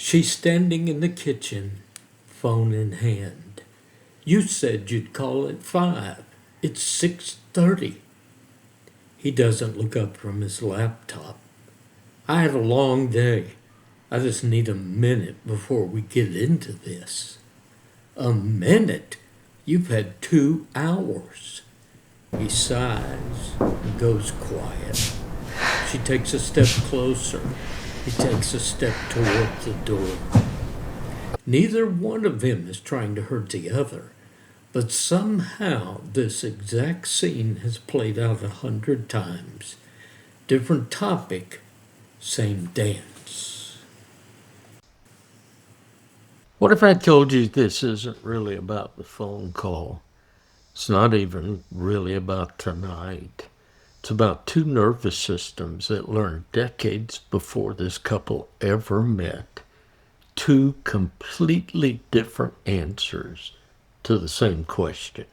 She's standing in the kitchen, phone in hand. You said you'd call at 5. It's 6:30. He doesn't look up from his laptop. I had a long day. I just need a minute before we get into this. A minute? You've had 2 hours. He sighs and goes quiet. She takes a step closer. He takes a step toward the door. Neither one of them is trying to hurt the other, but somehow this exact scene has played out 100 times. Different topic, same dance. What if I told you this isn't really about the phone call? It's not even really about tonight. It's about 2 nervous systems that learned decades before this couple ever met. 2 completely different answers to the same question.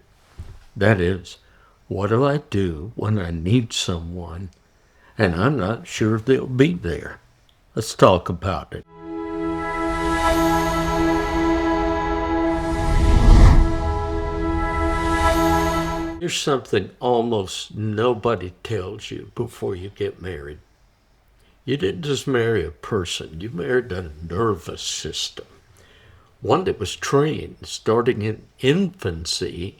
That is, what do I do when I need someone and I'm not sure if they'll be there? Let's talk about it. Here's something almost nobody tells you before you get married. You didn't just marry a person, you married a nervous system. One that was trained, starting in infancy,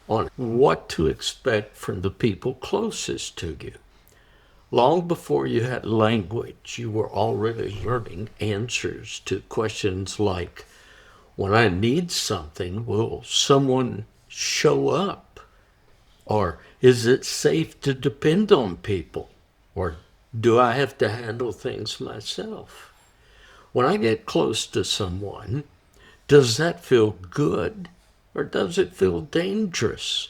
on what to expect from the people closest to you. Long before you had language, you were already learning answers to questions like, when I need something, will someone show up? Or is it safe to depend on people? Or do I have to handle things myself? When I get close to someone, does that feel good or does it feel dangerous?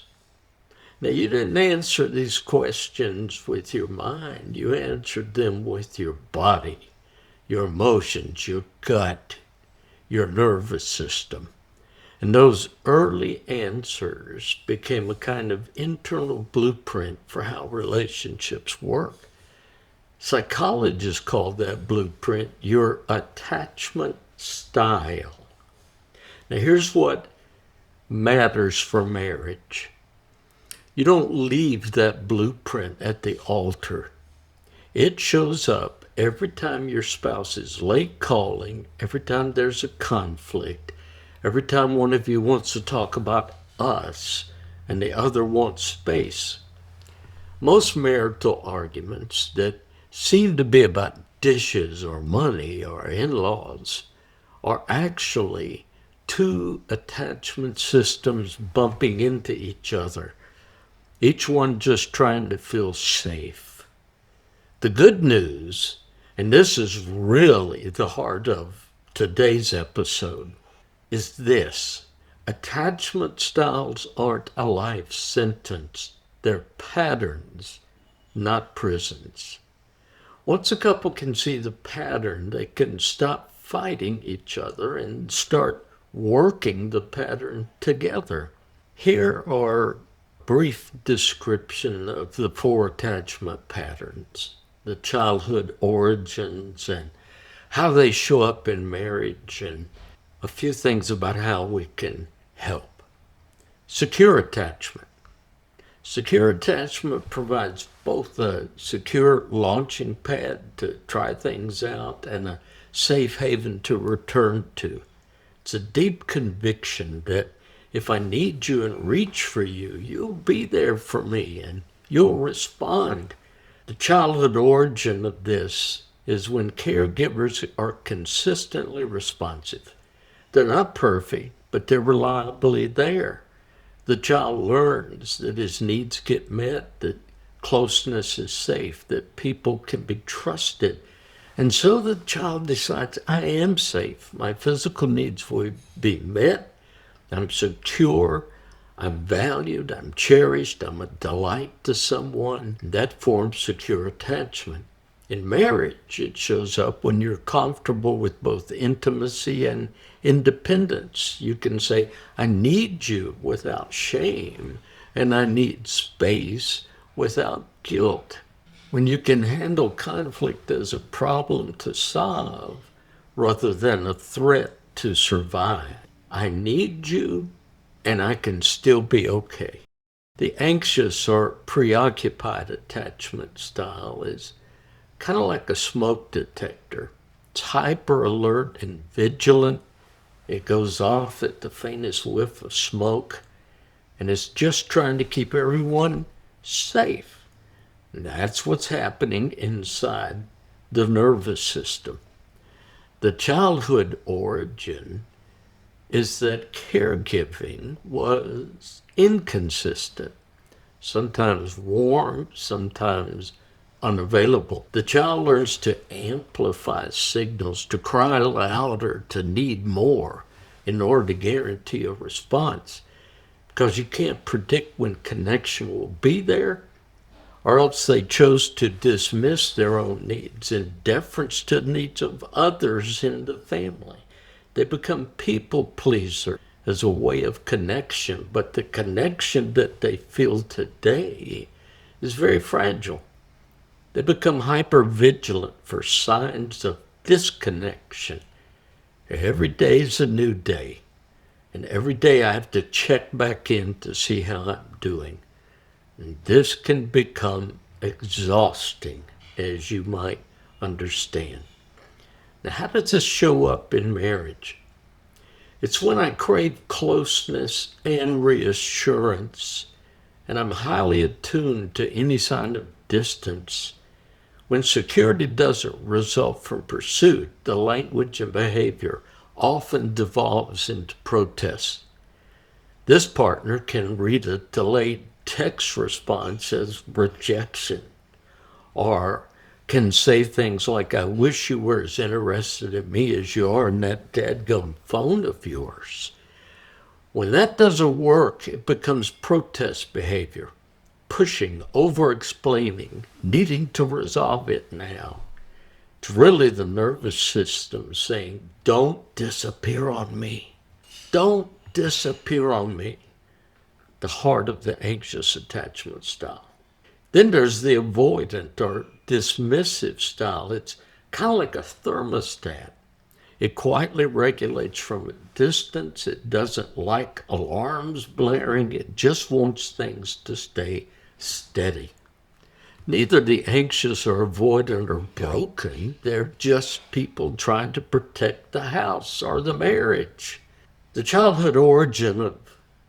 Now, you didn't answer these questions with your mind. You answered them with your body, your emotions, your gut, your nervous system. And those early answers became a kind of internal blueprint for how relationships work. Psychologists call that blueprint your attachment style. Now, here's what matters for marriage. You don't leave that blueprint at the altar. It shows up every time your spouse is late calling, every time there's a conflict, every time one of you wants to talk about us and the other wants space. Most marital arguments that seem to be about dishes or money or in-laws are actually 2 attachment systems bumping into each other, each one just trying to feel safe. The good news, and this is really the heart of today's episode, is this: attachment styles aren't a life sentence. They're patterns, not prisons. Once a couple can see the pattern, they can stop fighting each other and start working the pattern together. Here are a brief description of the 4 attachment patterns, the childhood origins and how they show up in marriage, and a few things about how we can help. Secure attachment. Secure attachment provides both a secure launching pad to try things out and a safe haven to return to. It's a deep conviction that if I need you and reach for you, you'll be there for me and you'll respond. The childhood origin of this is when caregivers are consistently responsive. They're not perfect, but they're reliably there. The child learns that his needs get met, that closeness is safe, that people can be trusted. And so the child decides, I am safe. My physical needs will be met. I'm secure. I'm valued. I'm cherished. I'm a delight to someone. That forms secure attachment. In marriage, it shows up when you're comfortable with both intimacy and independence. You can say, I need you without shame, and I need space without guilt. When you can handle conflict as a problem to solve rather than a threat to survive. I need you, and I can still be okay. The anxious or preoccupied attachment style is kind of like a smoke detector. It's hyper alert and vigilant. It goes off at the faintest whiff of smoke, and it's just trying to keep everyone safe. And that's what's happening inside the nervous system. The childhood origin is that caregiving was inconsistent, sometimes warm, sometimes unavailable. The child learns to amplify signals, to cry louder, to need more in order to guarantee a response, because you can't predict when connection will be there, or else they chose to dismiss their own needs in deference to the needs of others in the family. They become people pleaser as a way of connection, but the connection that they feel today is very fragile. They become hyper vigilant for signs of disconnection. Every day is a new day, and every day I have to check back in to see how I'm doing. And this can become exhausting, as you might understand. Now, how does this show up in marriage? It's when I crave closeness and reassurance, and I'm highly attuned to any sign of distance. When security doesn't result from pursuit, the language and behavior often devolves into protest. This partner can read a delayed text response as rejection, or can say things like, I wish you were as interested in me as you are in that dadgum phone of yours. When that doesn't work, it becomes protest behavior, pushing, over-explaining, needing to resolve it now. It's really the nervous system saying, don't disappear on me. Don't disappear on me. The heart of the anxious attachment style. Then there's the avoidant or dismissive style. It's kind of like a thermostat. It quietly regulates from a distance. It doesn't like alarms blaring. It just wants things to stay steady. Neither the anxious or avoidant are broken. They're just people trying to protect the house or the marriage. The childhood origin of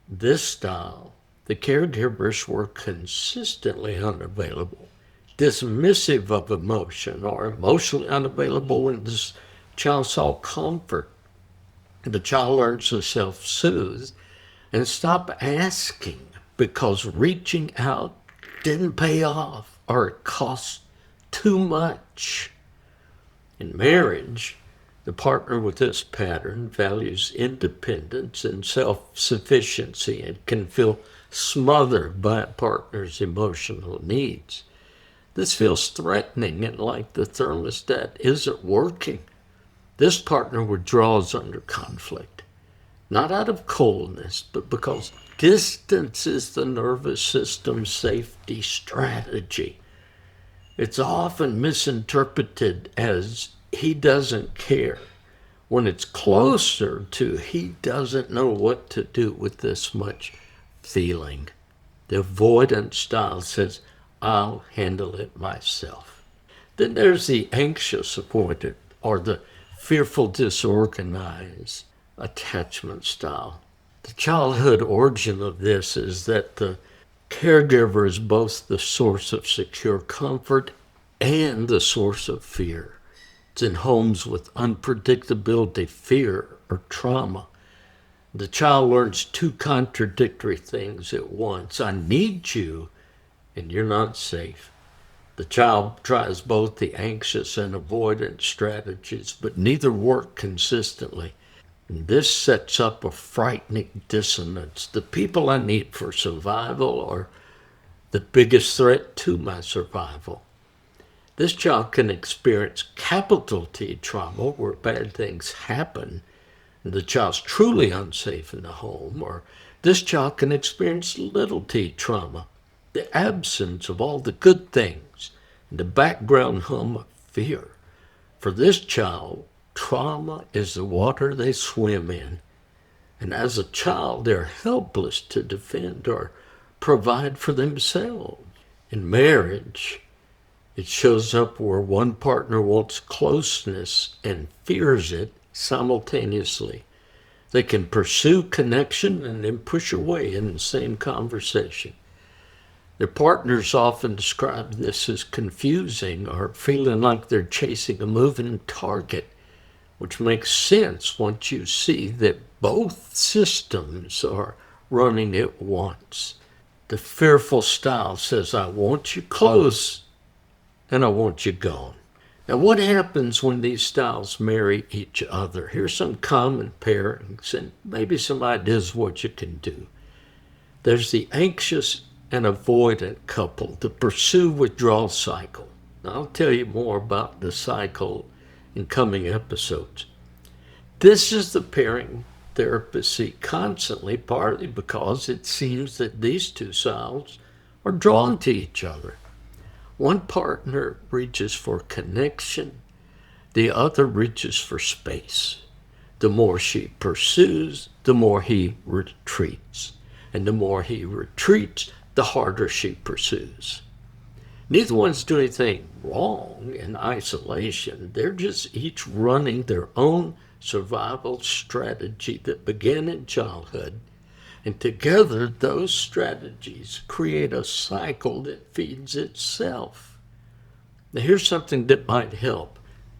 this style, the caregivers were consistently unavailable, dismissive of emotion, or emotionally unavailable when this child sought comfort. The child learns to self-soothe and stop asking because reaching out didn't pay off or it cost too much. In marriage, the partner with this pattern values independence and self-sufficiency and can feel smothered by a partner's emotional needs. This feels threatening and like the thermostat isn't working. This partner withdraws under conflict, not out of coldness, but because distance is the nervous system's safety strategy. It's often misinterpreted as he doesn't care, when it's closer to he doesn't know what to do with this much feeling. The avoidant style says, I'll handle it myself. Then there's the anxious-avoidant or the fearful disorganized attachment style. The childhood origin of this is that the caregiver is both the source of secure comfort and the source of fear. It's in homes with unpredictability, fear, or trauma. The child learns two contradictory things at once. I need you, and you're not safe. The child tries both the anxious and avoidant strategies, but neither work consistently. And this sets up a frightening dissonance. The people I need for survival are the biggest threat to my survival. This child can experience capital T trauma, where bad things happen, and the child's truly unsafe in the home, or this child can experience little t trauma, the absence of all the good things, and the background hum of fear. For this child, Trauma is the water they swim in. And as a child, they're helpless to defend or provide for themselves. In marriage, it shows up where one partner wants closeness and fears it simultaneously. They can pursue connection and then push away in the same conversation. Their partners often describe this as confusing or feeling like they're chasing a moving target, which makes sense once you see that both systems are running at once. The fearful style says, I want you close and I want you gone. Now, what happens when these styles marry each other? Here's some common pairings and maybe some ideas of what you can do. There's the anxious and avoidant couple, the pursue-withdrawal cycle. Now, I'll tell you more about the cycle in coming episodes. This is the pairing therapists see constantly, partly because it seems that these two styles are drawn to each other. One partner reaches for connection, the other reaches for space. The more she pursues, the more he retreats. And the more he retreats, the harder she pursues. Neither one's doing anything wrong in isolation. They're just each running their own survival strategy that began in childhood. And together, those strategies create a cycle that feeds itself. Now, here's something that might help.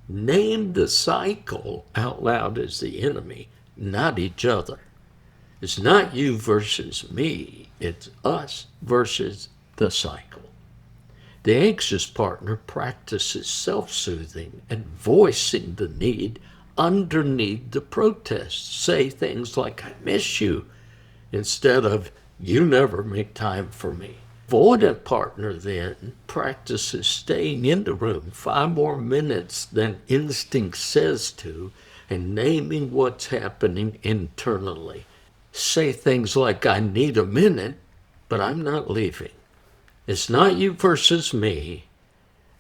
Name the cycle out loud as the enemy, not each other. It's not you versus me. It's us versus the cycle. The anxious partner practices self-soothing and voicing the need underneath the protest. Say things like, I miss you, instead of, you never make time for me. Avoidant partner then practices staying in the room 5 more minutes than instinct says to and naming what's happening internally. Say things like, I need a minute, but I'm not leaving. It's not you versus me.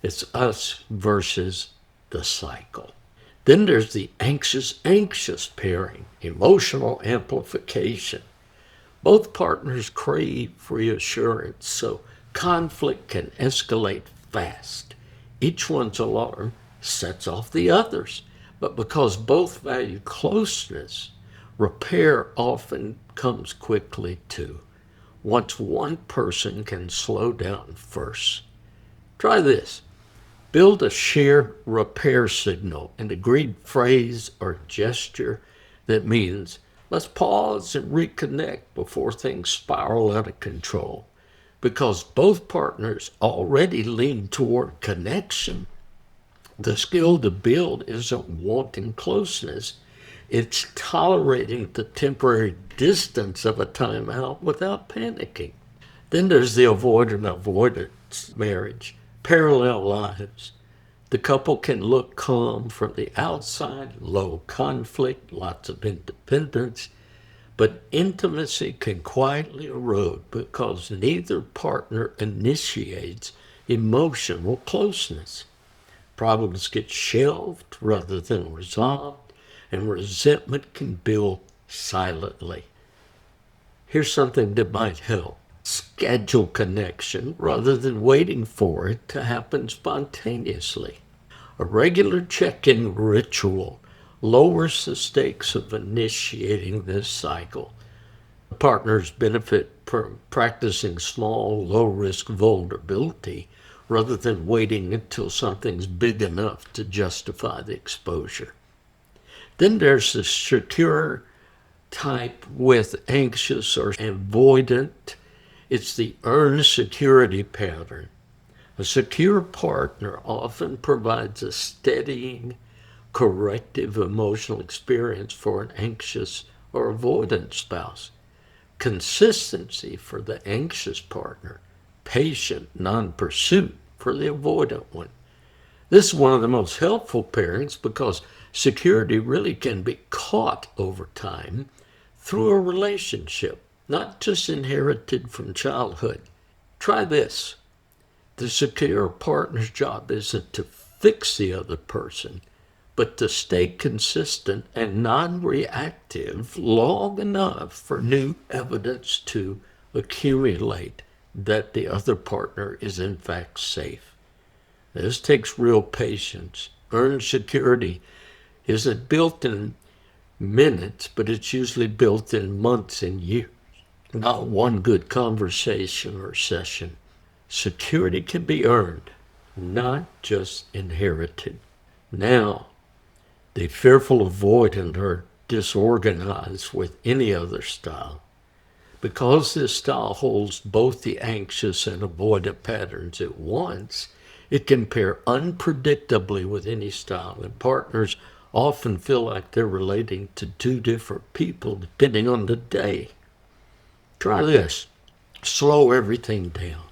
It's us versus the cycle. Then there's the anxious pairing, emotional amplification. Both partners crave reassurance, so conflict can escalate fast. Each one's alarm sets off the others. But because both value closeness, repair often comes quickly too, once one person can slow down first. Try this. Build a shared repair signal, an agreed phrase or gesture that means, let's pause and reconnect before things spiral out of control. Because both partners already lean toward connection, the skill to build isn't wanting closeness. It's tolerating the temporary distance of a timeout without panicking. Then there's the avoidant-avoidant marriage, parallel lives. The couple can look calm from the outside, low conflict, lots of independence, but intimacy can quietly erode because neither partner initiates emotional closeness. Problems get shelved rather than resolved, and resentment can build silently. Here's something that might help. Schedule connection rather than waiting for it to happen spontaneously. A regular check-in ritual lowers the stakes of initiating this cycle. Partners benefit from practicing small, low-risk vulnerability rather than waiting until something's big enough to justify the exposure. Then there's the secure type with anxious or avoidant. It's the earned security pattern. A secure partner often provides a steadying, corrective emotional experience for an anxious or avoidant spouse. Consistency for the anxious partner, patient non-pursuit for the avoidant one. This is one of the most helpful pairings because security really can be caught over time through a relationship, not just inherited from childhood. Try this. The secure partner's job isn't to fix the other person, but to stay consistent and non-reactive long enough for new evidence to accumulate that the other partner is in fact safe. This takes real patience. Earned security isn't built in minutes, but it's usually built in months and years, not one good conversation or session. Security can be earned, not just inherited. Now, the fearful avoidant are disorganized with any other style. Because this style holds both the anxious and avoidant patterns at once, it can pair unpredictably with any style, and partners often feel like they're relating to two different people depending on the day. Try this. Slow everything down.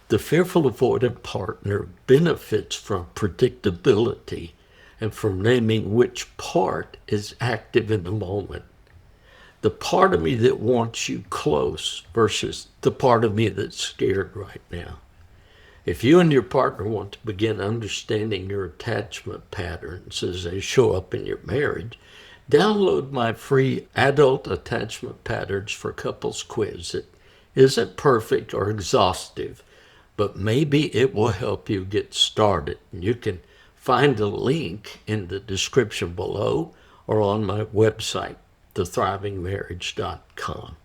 The fearful avoidant partner benefits from predictability and from naming which part is active in the moment. The part of me that wants you close versus the part of me that's scared right now. If you and your partner want to begin understanding your attachment patterns as they show up in your marriage, download my free Adult Attachment Patterns for Couples quiz. It isn't perfect or exhaustive, but maybe it will help you get started. You can find a link in the description below or on my website, thethrivingmarriage.com.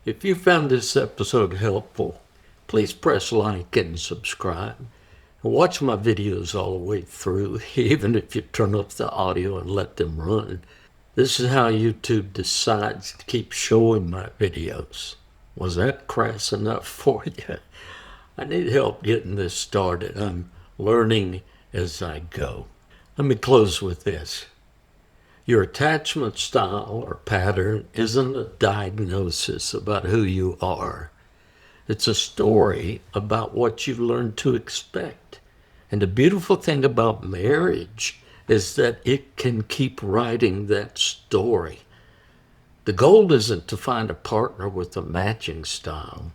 If you found this episode helpful, please press like and subscribe. And watch my videos all the way through, even if you turn off the audio and let them run. This is how YouTube decides to keep showing my videos. Was that crass enough for you? I need help getting this started. I'm learning as I go. Let me close with this. Your attachment style or pattern isn't a diagnosis about who you are. It's a story about what you learn to expect. And the beautiful thing about marriage is that it can keep writing that story. The goal isn't to find a partner with a matching style.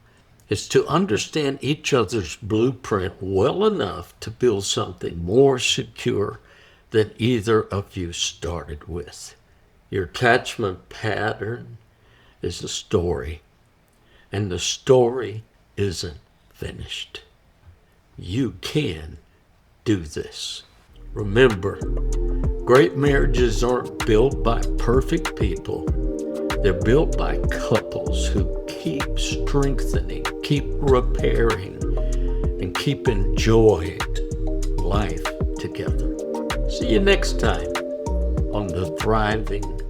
It's to understand each other's blueprint well enough to build something more secure than either of you started with. Your attachment pattern is a story, and the story isn't finished. You can do this. Remember, great marriages aren't built by perfect people. They're built by couples who keep strengthening, keep repairing, and keep enjoying life together. See you next time on the Thriving